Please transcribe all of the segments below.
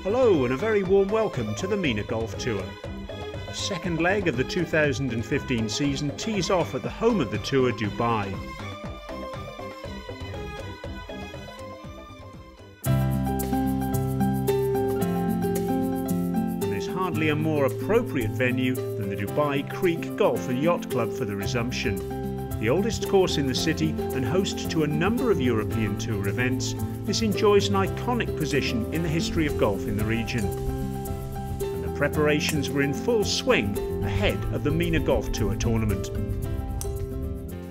Hello and a very warm welcome to the MENA Golf Tour. The second leg of the 2015 season tees off at the home of the tour, Dubai. And there's hardly a more appropriate venue than the Dubai Creek Golf and Yacht Club for the resumption. The oldest course in the city and host to a number of European Tour events, this enjoys an iconic position in the history of golf in the region. And the preparations were in full swing ahead of the MENA Golf Tour tournament.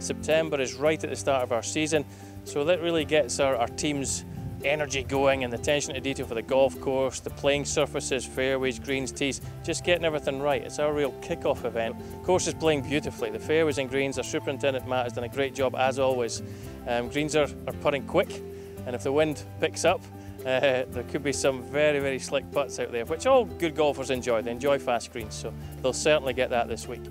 September is right at the start of our season, so that really gets our team's energy going and the attention to detail for the golf course, the playing surfaces, fairways, greens, tees, just getting everything right. It's our real kick-off event. The course is playing beautifully. The fairways and greens, our superintendent Matt has done a great job as always. Greens are putting quick, and if the wind picks up, there could be some very, very slick putts out there, which all good golfers enjoy. They enjoy fast greens, so they'll certainly get that this week.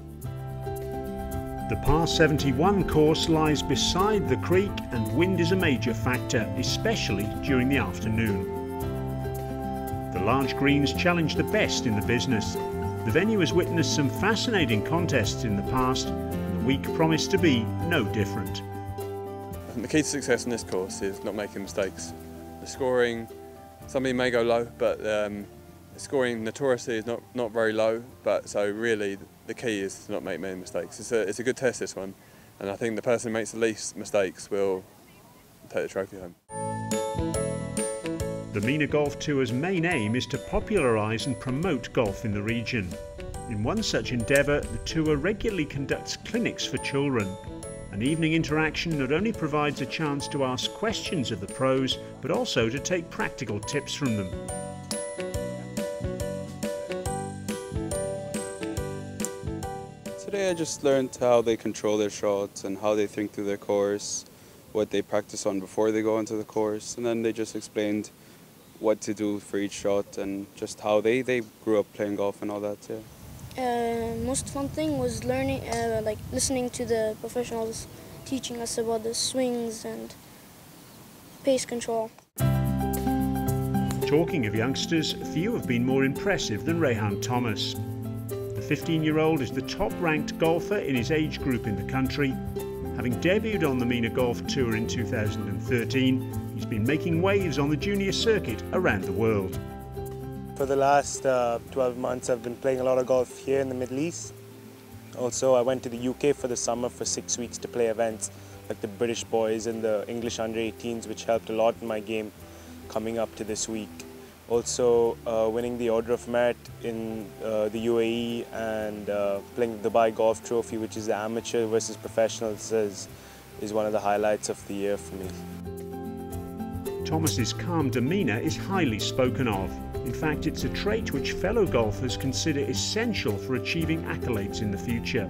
The par 71 course lies beside the creek and wind is a major factor, especially during the afternoon. The large greens challenge the best in the business. The venue has witnessed some fascinating contests in the past, and the week promised to be no different. The key to success in this course is not making mistakes. The scoring, somebody may go low, but the scoring notoriously is not very low, but so really the key is to not make many mistakes. It's a good test, this one, and I think the person who makes the least mistakes will take the trophy home. The MENA Golf Tour's main aim is to popularise and promote golf in the region. In one such endeavour, the tour regularly conducts clinics for children. An evening interaction not only provides a chance to ask questions of the pros, but also to take practical tips from them. Today I just learned how they control their shots and how they think through their course, what they practice on before they go into the course, and then they just explained what to do for each shot and just how they grew up playing golf and all that. Yeah. Most fun thing was learning, listening to the professionals teaching us about the swings and pace control. Talking of youngsters, few have been more impressive than Rehan Thomas. The 15-year-old is the top-ranked golfer in his age group in the country. Having debuted on the MENA Golf Tour in 2013, he's been making waves on the junior circuit around the world. For the last 12 months, I've been playing a lot of golf here in the Middle East. Also, I went to the UK for the summer for 6 weeks to play events like the British Boys and the English Under-18s, which helped a lot in my game coming up to this week. Also, winning the Order of Merit in the UAE and playing the Dubai Golf Trophy, which is the amateur versus professionals, is one of the highlights of the year for me. Thomas's calm demeanour is highly spoken of. In fact, it's a trait which fellow golfers consider essential for achieving accolades in the future.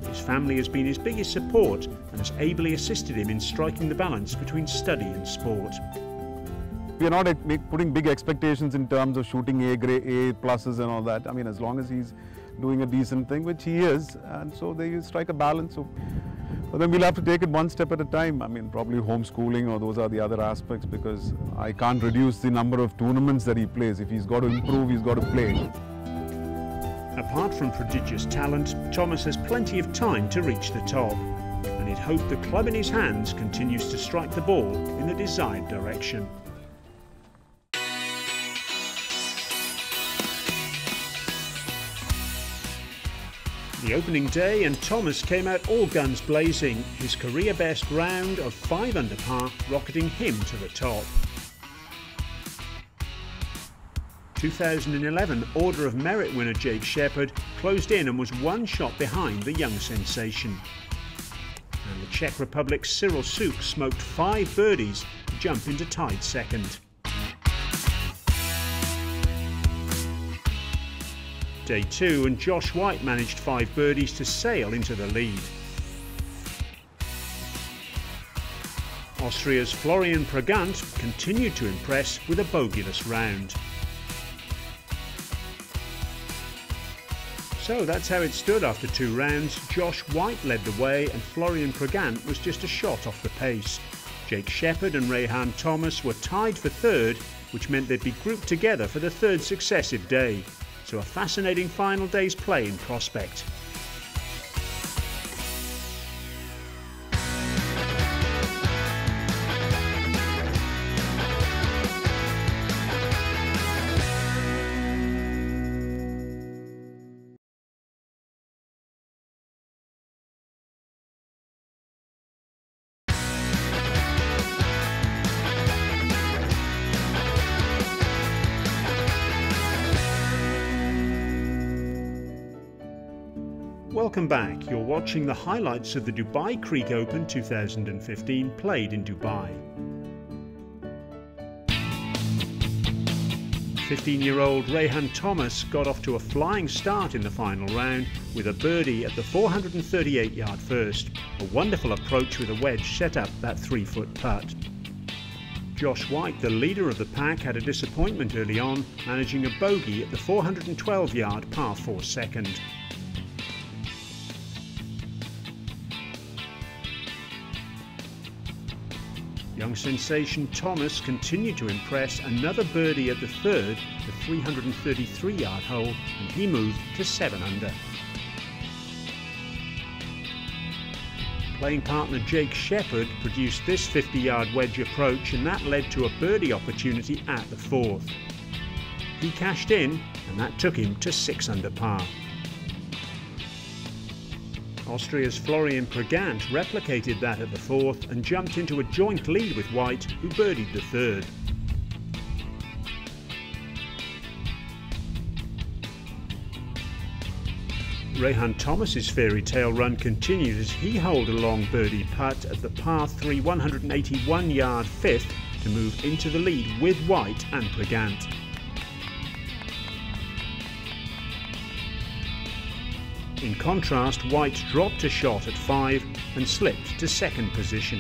His family has been his biggest support and has ably assisted him in striking the balance between study and sport. We are not putting big expectations in terms of shooting A pluses and all that. I mean, as long as he's doing a decent thing, which he is, and so they strike a balance. So, but then we'll have to take it one step at a time. I mean, probably homeschooling, or those are the other aspects, because I can't reduce the number of tournaments that he plays. If he's got to improve, he's got to play. Apart from prodigious talent, Thomas has plenty of time to reach the top, and he'd hope the club in his hands continues to strike the ball in the desired direction. The opening day and Thomas came out all guns blazing, his career best round of 5 under par rocketing him to the top. 2011 Order of Merit winner Jake Shepherd closed in and was 1 shot behind the young sensation. And the Czech Republic's Cyril Suk smoked 5 birdies to jump into tied second. Day 2 and Josh White managed 5 birdies to sail into the lead. Austria's Florian Pregant continued to impress with a bogeyless round. So that's how it stood after 2 rounds. Josh White led the way and Florian Pregant was just a shot off the pace. Jake Shepherd and Rehan Thomas were tied for 3rd, which meant they'd be grouped together for the third successive day. So a fascinating final day's play in prospect. Welcome back. You're watching the highlights of the Dubai Creek Open 2015 played in Dubai. 15-year-old Rehan Thomas got off to a flying start in the final round with a birdie at the 438-yard first. A wonderful approach with a wedge set up that 3-foot putt. Josh White, the leader of the pack, had a disappointment early on, managing a bogey at the 412-yard par 4 second. Young sensation Thomas continued to impress, another birdie at the third, the 333-yard hole, and he moved to 7 under. Playing partner Jake Shepherd produced this 50-yard wedge approach, and that led to a birdie opportunity at the fourth. He cashed in, and that took him to 6 under par. Austria's Florian Pregant replicated that at the fourth and jumped into a joint lead with White, who birdied the third. Rehan Thomas's fairy tale run continued as he holed a long birdie putt at the par 3 181-yard fifth to move into the lead with White and Pregant. In contrast, White dropped a shot at 5 and slipped to second position.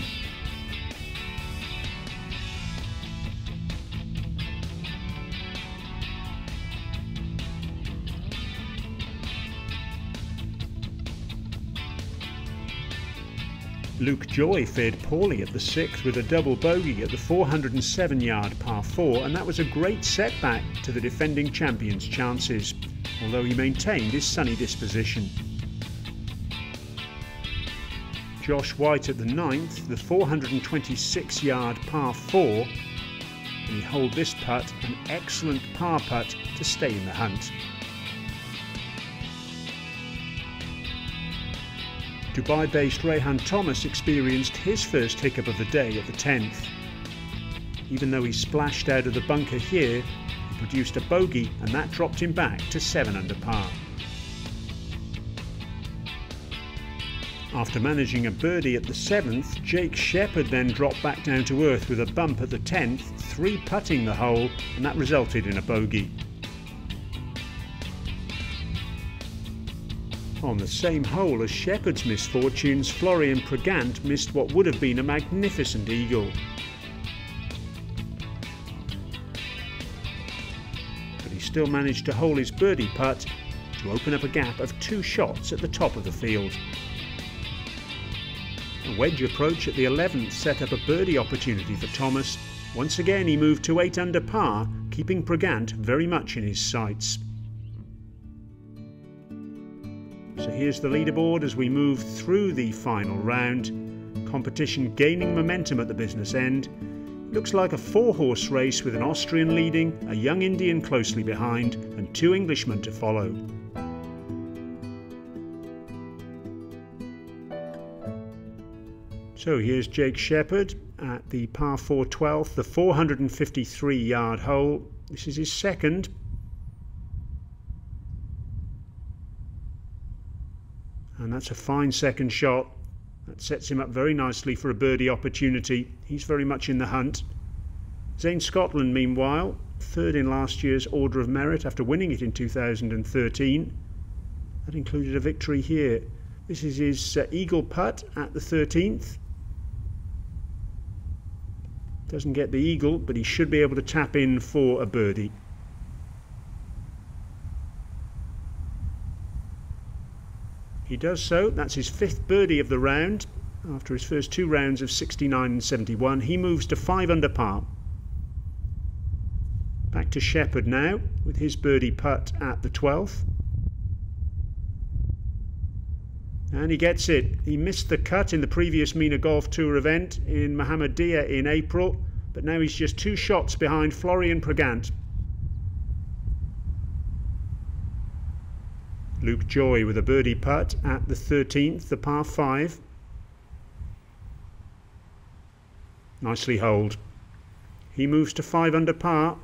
Luke Joy fared poorly at the 6th with a double bogey at the 407-yard par 4, and that was a great setback to the defending champion's chances, although he maintained his sunny disposition. Josh White at the 9th, the 426-yard par 4, and he holed this putt, an excellent par putt to stay in the hunt. Dubai-based Rehan Thomas experienced his first hiccup of the day at the 10th. Even though he splashed out of the bunker here, he produced a bogey, and that dropped him back to 7 under par. After managing a birdie at the 7th, Jake Shepherd then dropped back down to earth with a bump at the 10th, 3-putting the hole, and that resulted in a bogey. On the same hole as Shepherd's misfortunes, Florian Pregant missed what would have been a magnificent eagle. But he still managed to hole his birdie putt to open up a gap of 2 shots at the top of the field. A wedge approach at the 11th set up a birdie opportunity for Thomas. Once again he moved to 8 under par, keeping Pregant very much in his sights. So here's the leaderboard as we move through the final round. Competition gaining momentum at the business end. Looks like a 4-horse race with an Austrian leading, a young Indian closely behind, and 2 Englishmen to follow. So here's Jake Shepherd at the par 4 12th, the 453-yard hole. This is his second. And that's a fine second shot. That sets him up very nicely for a birdie opportunity. He's very much in the hunt. Zane Scotland, meanwhile, third in last year's Order of Merit after winning it in 2013. That included a victory here. This is his eagle putt at the 13th. Doesn't get the eagle, but he should be able to tap in for a birdie. He does so. That's his 5th birdie of the round. After his first 2 rounds of 69 and 71, he moves to 5 under par. back to Shepherd now with his birdie putt at the 12th. And he gets it. He missed the cut in the previous MENA Golf Tour event in Muhammadiyah in April, but now he's just 2 shots behind Florian Pregant. Luke Joy with a birdie putt at the 13th, the par 5. Nicely holed. He moves to 5 under par,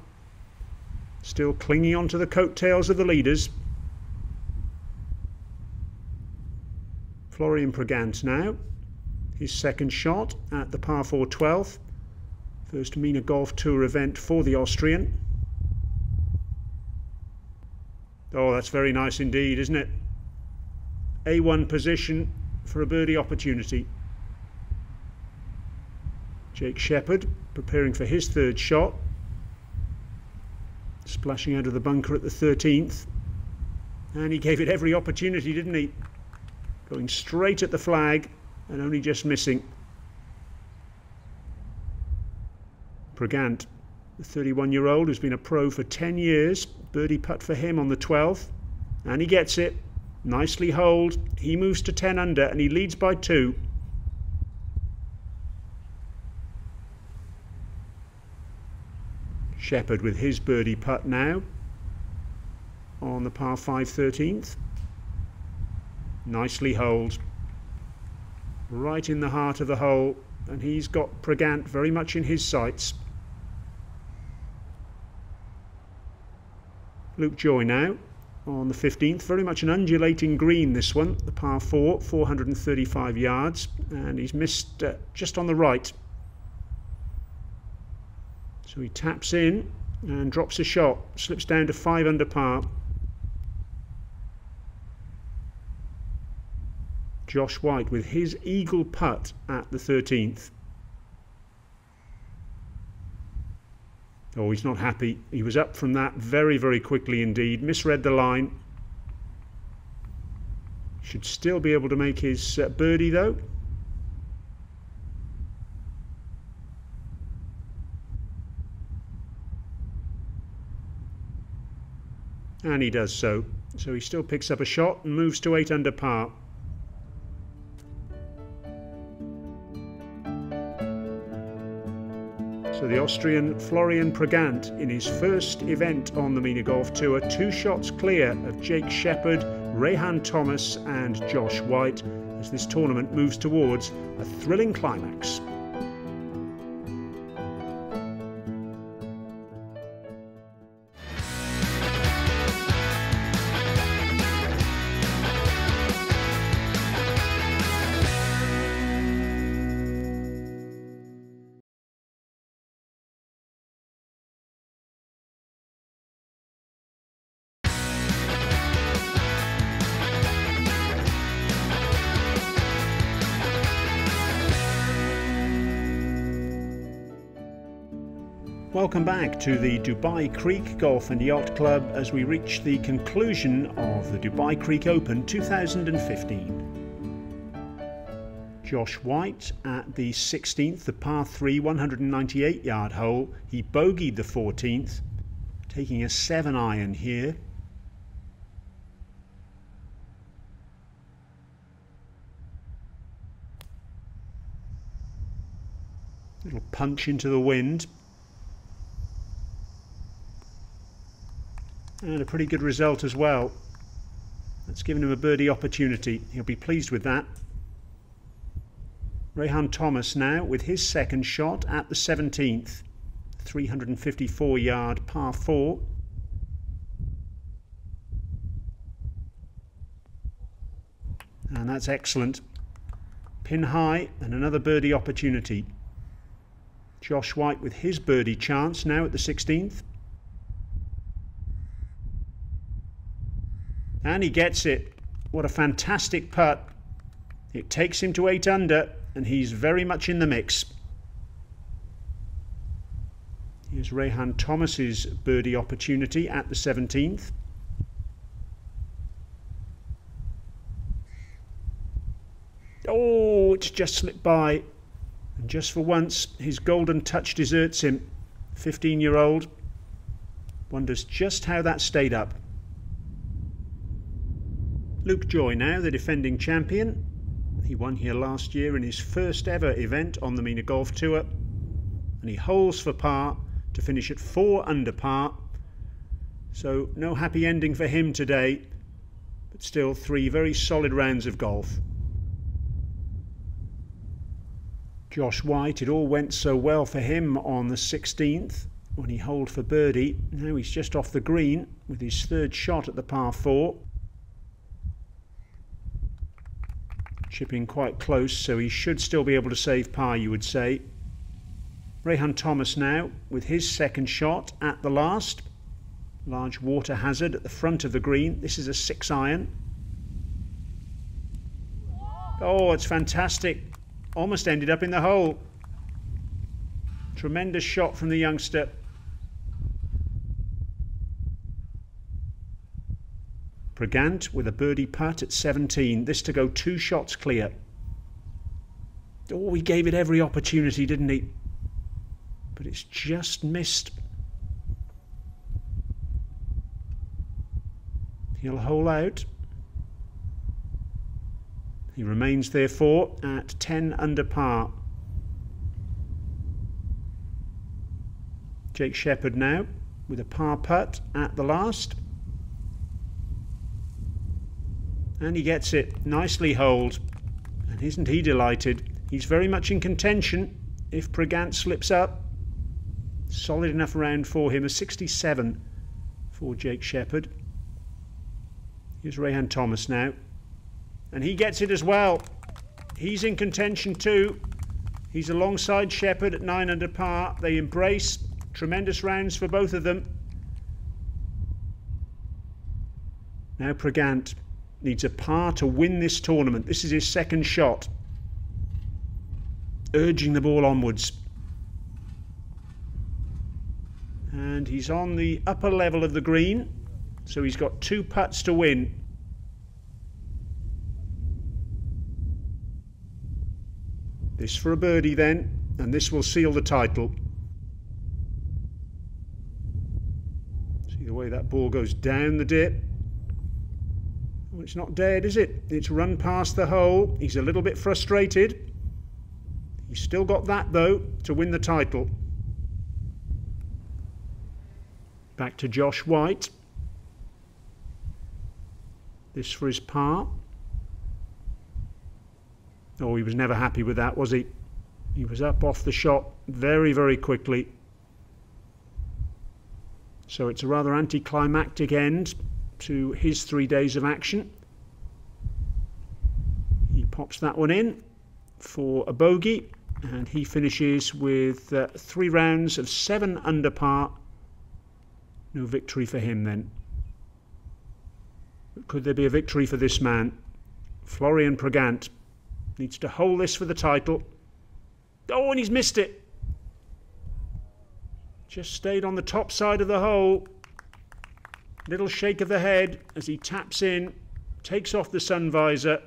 still clinging on to the coattails of the leaders. Florian Pregant now, his second shot at the par 4 12th, first MENA Golf Tour event for the Austrian. Oh, that's very nice indeed, isn't it? A1 position for a birdie opportunity. Jake Shepherd preparing for his third shot, splashing out of the bunker at the 13th, and he gave it every opportunity, didn't he? Going straight at the flag and only just missing. Pregant, the 31-year-old who's been a pro for 10 years, birdie putt for him on the 12th, and he gets it. Nicely holed. He moves to 10 under and he leads by 2. Shepherd with his birdie putt now on the par 5 13th. Nicely holed. Right in the heart of the hole, and he's got Pregant very much in his sights. Luke Joy now on the 15th, very much an undulating green this one, the par 4, 435 yards, and he's missed just on the right. So he taps in and drops a shot, slips down to 5 under par. Josh White with his eagle putt at the 13th. Oh, he's not happy. He was up from that very, very quickly indeed. Misread the line. Should still be able to make his birdie though. And he does so. So he still picks up a shot and moves to 8 under par. So the Austrian Florian Pregant in his first event on the MENA Golf Tour, 2 shots clear of Jake Shepherd, Rehan Thomas and Josh White as this tournament moves towards a thrilling climax. Welcome back to the Dubai Creek Golf and Yacht Club as we reach the conclusion of the Dubai Creek Open 2015. Josh White at the 16th, the par 3 198 yard hole. He bogeyed the 14th, taking a 7 iron here. Little punch into the wind. And a pretty good result as well. That's given him a birdie opportunity. He'll be pleased with that. Rehan Thomas now with his second shot at the 17th. 354 yard par 4. And that's excellent. Pin high and another birdie opportunity. Josh White with his birdie chance now at the 16th. And he gets it. What a fantastic putt. It takes him to 8 under and he's very much in the mix. Here's Rehan Thomas's birdie opportunity at the 17th. Oh, it's just slipped by. And just for once, his golden touch deserts him. 15-year-old. Wonders just how that stayed up. Luke Joy now, the defending champion. He won here last year in his first ever event on the MENA Golf Tour, and he holes for par to finish at 4 under par. So no happy ending for him today, but still 3 very solid rounds of golf. Josh White, it all went so well for him on the 16th when he holed for birdie. Now he's just off the green with his 3rd shot at the par 4. Chipping quite close, so he should still be able to save par, you would say. Rehan Thomas now with his 2nd shot at the last. Large water hazard at the front of the green. This is a 6-iron. Oh, it's fantastic. Almost ended up in the hole. Tremendous shot from the youngster. Pregant with a birdie putt at 17. This to go 2 shots clear. Oh, he gave it every opportunity, didn't he? But it's just missed. He'll hole out. He remains therefore at 10 under par. Jake Shepherd now with a par putt at the last. And he gets it, nicely holed. And isn't he delighted? He's very much in contention if Pregant slips up. Solid enough round for him, a 67 for Jake Shepherd. Here's Rehan Thomas now. And he gets it as well. He's in contention too. He's alongside Shepherd at 9 under par. They embrace. Tremendous rounds for both of them. Now Pregant needs a par to win this tournament. This is his 2nd shot. Urging the ball onwards. And he's on the upper level of the green, so he's got 2 putts to win. This for a birdie then, and this will seal the title. See the way that ball goes down the dip. Well, it's not dead, is it? It's run past the hole. He's a little bit frustrated. He's still got that, though, to win the title. Back to Josh White. This for his par. Oh, he was never happy with that, was he? He was up off the shot very, very quickly. So it's a rather anticlimactic end to his 3 days of action. He pops that one in for a bogey, and he finishes with 3 rounds of 7 under par. No victory for him then. Could there be a victory for this man? Florian Pregant needs to hold this for the title. Oh, and he's missed it. Just stayed on the top side of the hole. Little shake of the head as he taps in, takes off the sun visor,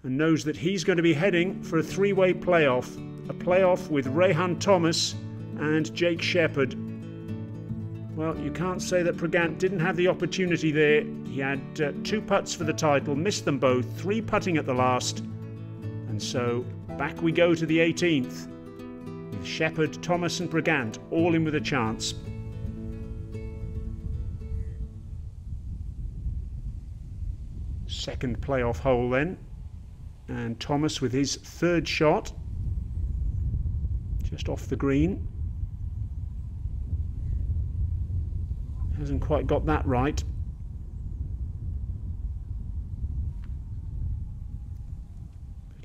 and knows that he's going to be heading for a 3-way playoff. A playoff with Rehan Thomas and Jake Shepherd. Well, you can't say that Pregant didn't have the opportunity there. He had 2 putts for the title, missed them both, 3 putting at the last. And so back we go to the 18th. With Shepherd, Thomas and Pregant all in with a chance. Second playoff hole then, and Thomas with his 3rd shot, just off the green. Hasn't quite got that right.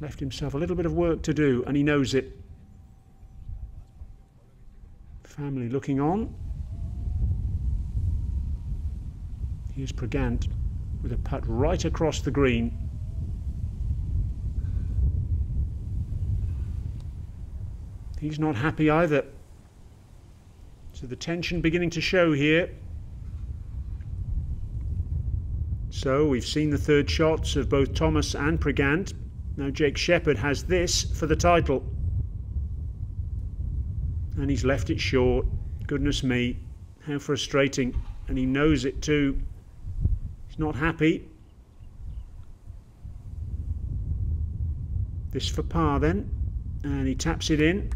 Left himself a little bit of work to do, and he knows it. Family looking on. Here's Pregant with a putt right across the green. He's not happy either. So the tension beginning to show here. So we've seen the 3rd shots of both Thomas and Pregant. Now Jake Shepherd has this for the title. And he's left it short. Goodness me. How frustrating, and he knows it too. He's not happy. This for par then, and he taps it in.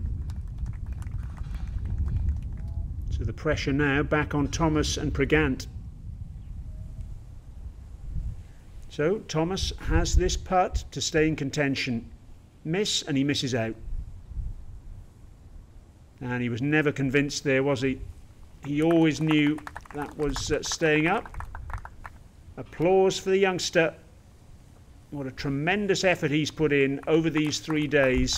So the pressure now back on Thomas and Pregant. So Thomas has this putt to stay in contention. Miss, and he misses out. And he was never convinced there, was he? He always knew that was staying up. Applause for the youngster. What a tremendous effort he's put in over these 3 days.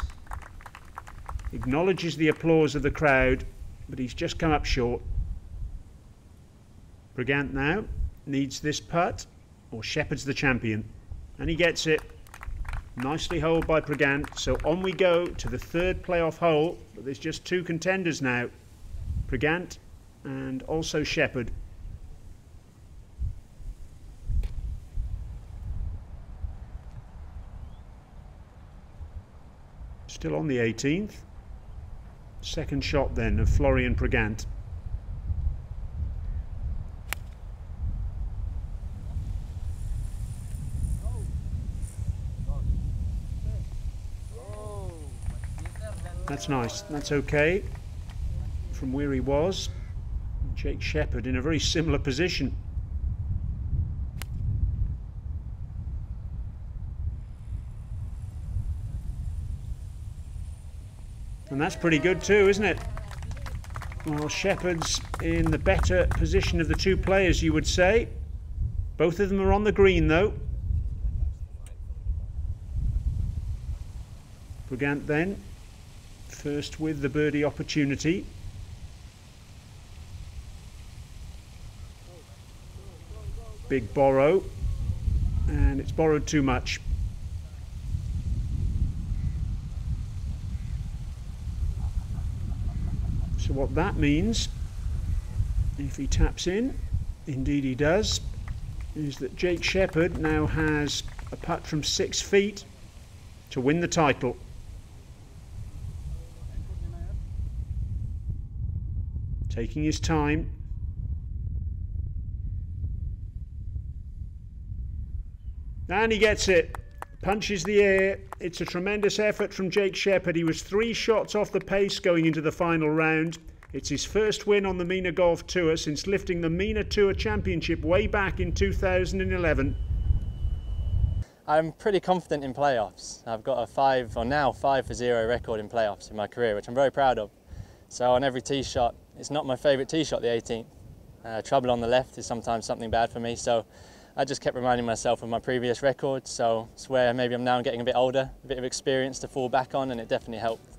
Acknowledges the applause of the crowd, but he's just come up short. Pregant now needs this putt, or Shepherd's the champion. And he gets it. Nicely holed by Pregant. So on we go to the third playoff hole, but there's just 2 contenders now. Pregant and also Shepherd. Still on the 18th. Second shot then of Florian Pregant. That's nice, that's okay. From where he was, Jake Shepherd in a very similar position. And that's pretty good too, isn't it? Well, Shepherd's in the better position of the 2 players, you would say. Both of them are on the green though. Pregant then, first with the birdie opportunity. Big borrow, and it's borrowed too much. So what that means, if he taps in, indeed he does, is that Jake Shepherd now has a putt from 6 feet to win the title. Taking his time. And he gets it. Punches the air. It's a tremendous effort from Jake Shepherd. He was 3 shots off the pace going into the final round. It's his first win on the MENA Golf Tour since lifting the MENA Tour Championship way back in 2011. I'm pretty confident in playoffs. I've got a 5 for 0 record in playoffs in my career, which I'm very proud of. So on every tee shot, it's not my favourite tee shot, the 18th. Trouble on the left is sometimes something bad for me, so I just kept reminding myself of my previous record, so it's where maybe I'm now getting a bit older, a bit of experience to fall back on, and it definitely helped.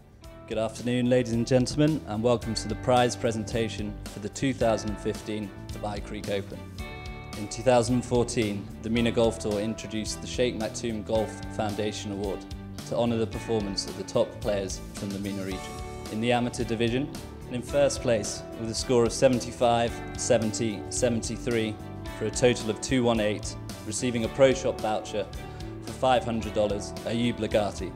Good afternoon, ladies and gentlemen, and welcome to the prize presentation for the 2015 Dubai Creek Open. In 2014, the MENA Golf Tour introduced the Sheikh Maktoum Golf Foundation Award to honour the performance of the top players from the MENA region. In the amateur division, and in first place with a score of 75, 70, 73 for a total of 218, receiving a Pro Shop voucher for $500, Ayub Lagati.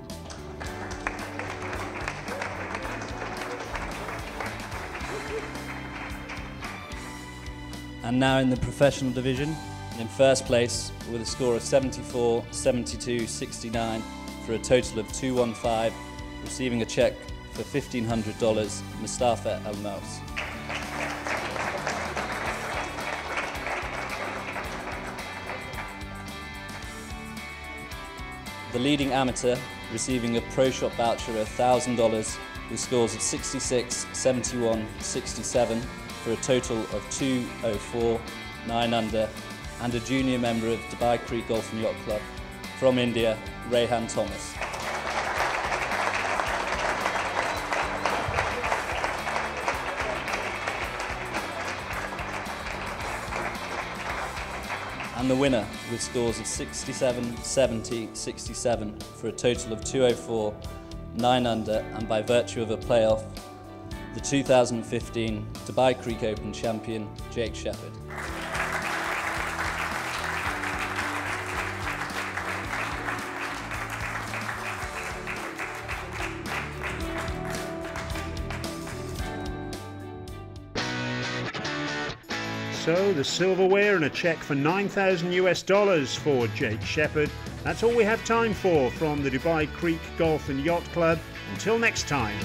And now in the professional division, in first place with a score of 74, 72, 69 for a total of 215, receiving a cheque for $1,500, Mustafa El Mous. The leading amateur receiving a Pro Shop voucher of $1,000 with scores of 66, 71, 67 for a total of 204, 9 under, and a junior member of Dubai Creek Golf and Yacht Club from India, Rehan Thomas. And the winner with scores of 67, 70, 67 for a total of 204, 9 under, and by virtue of a playoff, the 2015 Dubai Creek Open champion, Jake Shepherd. So the silverware and a cheque for $9,000 for Jake Shepherd. That's all we have time for from the Dubai Creek Golf and Yacht Club. Until next time.